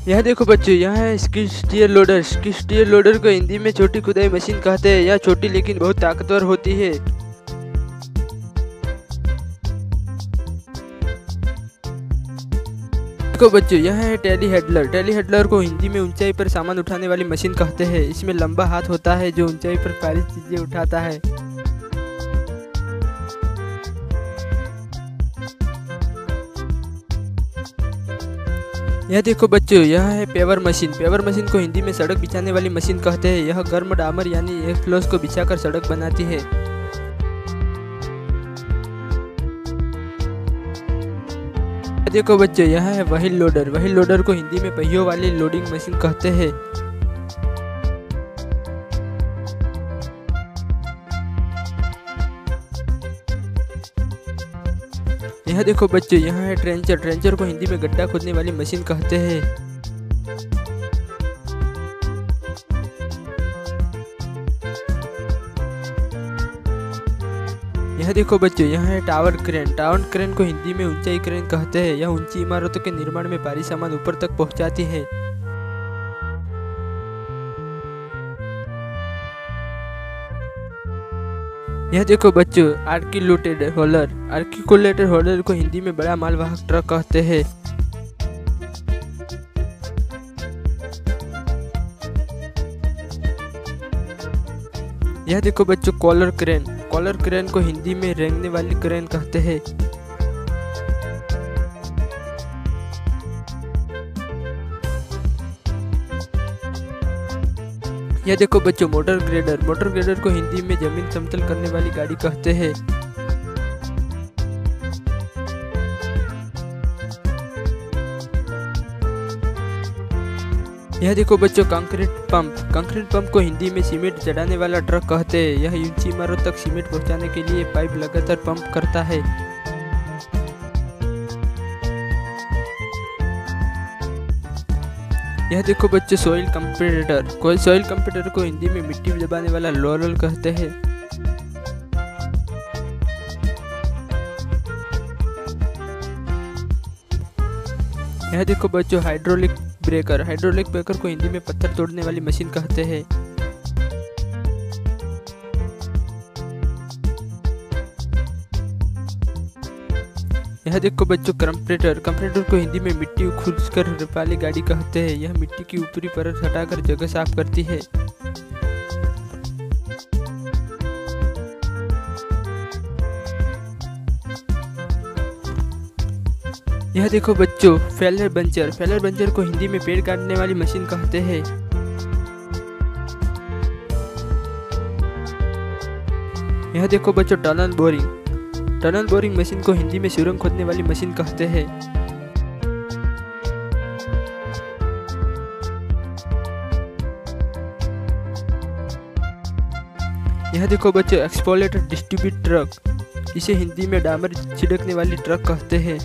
यह देखो बच्चों, यह है skid steer loader. Skid steer loader को हिंदी में छोटी खुदाई मशीन कहते हैं। यह छोटी लेकिन बहुत ताकतवर होती है। देखो बच्चों, यह है टेली हैंडलर। टेली हैंडलर को हिंदी में ऊंचाई पर सामान उठाने वाली मशीन कहते हैं। इसमें लंबा हाथ होता है जो ऊंचाई पर भारी चीजें उठाता है। यह देखो बच्चों, यह है पेवर मशीन। पेवर मशीन को हिंदी में सड़क बिछाने वाली मशीन कहते हैं। यह गर्म डामर यानी एक्सफ्लोस को बिछाकर सड़क बनाती है। देखो बच्चों, यह है व्हील लोडर। व्हील लोडर को हिंदी में पहियों वाली लोडिंग मशीन कहते हैं। यह देखो बच्चों, यह है ट्रेंचर। ट्रेंचर को हिंदी में गड्ढा खोदने वाली मशीन कहते हैं। यह देखो बच्चों, यह है टावर क्रेन। टावर क्रेन को हिंदी में ऊंचाई क्रेन कहते हैं। यह ऊंची इमारतों के निर्माण में भारी सामान ऊपर तक पहुंचाती है। यह देखो बच्चों, आर्टिकुलेटेड होल्डर। आर्टिकुलेटेड होल्डर को हिंदी में बड़ा मालवाहक ट्रक कहते हैं। यह देखो बच्चों, कॉलर क्रेन। कॉलर क्रेन को हिंदी में रेंगने वाली क्रेन कहते हैं। यह देखो बच्चों, मोटर ग्रेडर। मोटर ग्रेडर को हिंदी में जमीन समतल करने वाली गाड़ी कहते हैं। यह देखो बच्चों, कंक्रीट पंप। कंक्रीट पंप को हिंदी में सीमेंट चढ़ाने वाला ट्रक कहते हैं। यह ऊंची इमारत तक सीमेंट पहुंचाने के लिए पाइप लगातार पंप करता है। यह देखो बच्चों, सॉइल कंपैरेटर। सॉइल कंपैरेटर को हिंदी में मिट्टी दबाने वाला रोलर कहते हैं। यह देखो बच्चों, हाइड्रोलिक ब्रेकर। हाइड्रोलिक ब्रेकर को हिंदी में पत्थर तोड़ने वाली मशीन कहते हैं। यह देखो बच्चों, कंप्रेटर। कंप्रेटर को हिंदी में मिट्टी खुरचकर वाली गाड़ी कहते हैं। यह मिट्टी की ऊपरी परत हटाकर जगह साफ करती है। यह देखो बच्चों, फेलर बंचर। फेलर बंचर को हिंदी में पेड़ काटने वाली मशीन कहते हैं। यह देखो बच्चों, tunnel boring. Tunnel boring machine को हिंदी में सुरंग खोदने वाली मशीन कहते हैं। यह देखो बच्चों, एक्सपोलेटर डिस्ट्रीब्यूट ट्रक। इसे हिंदी में डामर छिड़कने वाली ट्रक कहते हैं।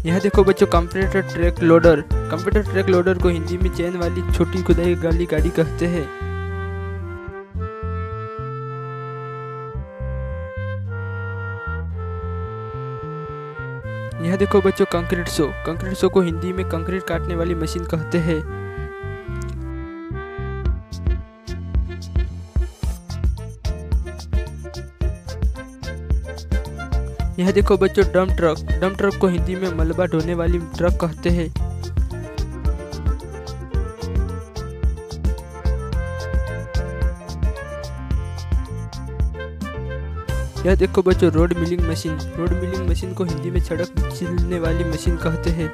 यह देखो बच्चों, computer track loader. Computer track loader को हिंदी में चैन वाली छोटी खुदाई वाली गाड़ी कहते हैं। यह देखो बच्चों, कंक्रीट शो। कंक्रीट शो को हिंदी में कंक्रीट काटने वाली मशीन कहते हैं। यह देखो बच्चों, डंप ट्रक। डंप ट्रक को हिंदी में मलबा ढोने वाली ट्रक कहते हैं। यह देखो बच्चों, road milling machine. Road milling machine को हिंदी में सड़क छिलने वाली मशीन कहते हैं।